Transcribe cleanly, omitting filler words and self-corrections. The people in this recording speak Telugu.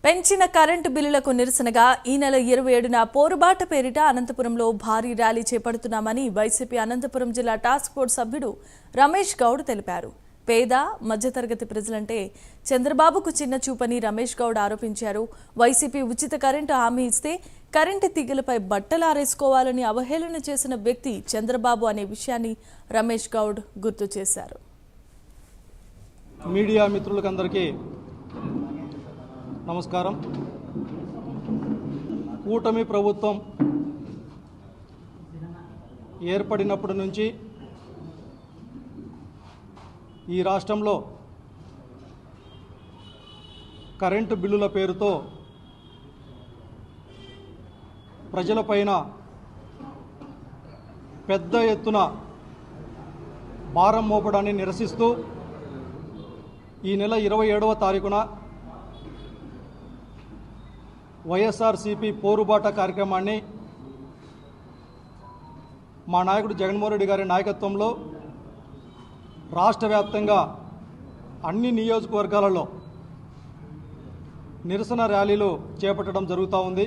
పెంచిన కరెంటు బిల్లులకు నిరసనగా ఈ నెల 27న పోరుబాట పేరిట అనంతపురంలో భారీ ర్యాలీ చేపడుతున్నామని వైసీపీ అనంతపురం జిల్లా టాస్క్ ఫోర్స్ సభ్యుడు రమేష్ గౌడ్ తెలిపారు. పేద మధ్యతరగతి ప్రజలంటే చంద్రబాబుకు చిన్న చూపని రమేష్ గౌడ్ ఆరోపించారు. వైసీపీ ఉచిత కరెంటు హామీ ఇస్తే కరెంటు తీగలపై బట్టలు ఆరేసుకోవాలని అవహేళన చేసిన వ్యక్తి చంద్రబాబు అనే విషయాన్ని రమేష్ గౌడ్ గుర్తు చేశారు. మీడియా మిత్రులకందరికీ నమస్కారం. కూటమి ప్రభుత్వం ఏర్పడినప్పటి నుంచి ఈ రాష్ట్రంలో కరెంటు బిల్లుల పేరుతో ప్రజలపైన పెద్ద ఎత్తున భారం మోపడాన్ని నిరసిస్తూ ఈ నెల 27వ తారీఖున వైఎస్ఆర్సీపీ పోరుబాట కార్యక్రమాన్ని మా నాయకుడు జగన్మోహన్ రెడ్డి గారి నాయకత్వంలో రాష్ట్ర వ్యాప్తంగా అన్ని నియోజకవర్గాలలో నిరసన ర్యాలీలు చేపట్టడం జరుగుతూ ఉంది.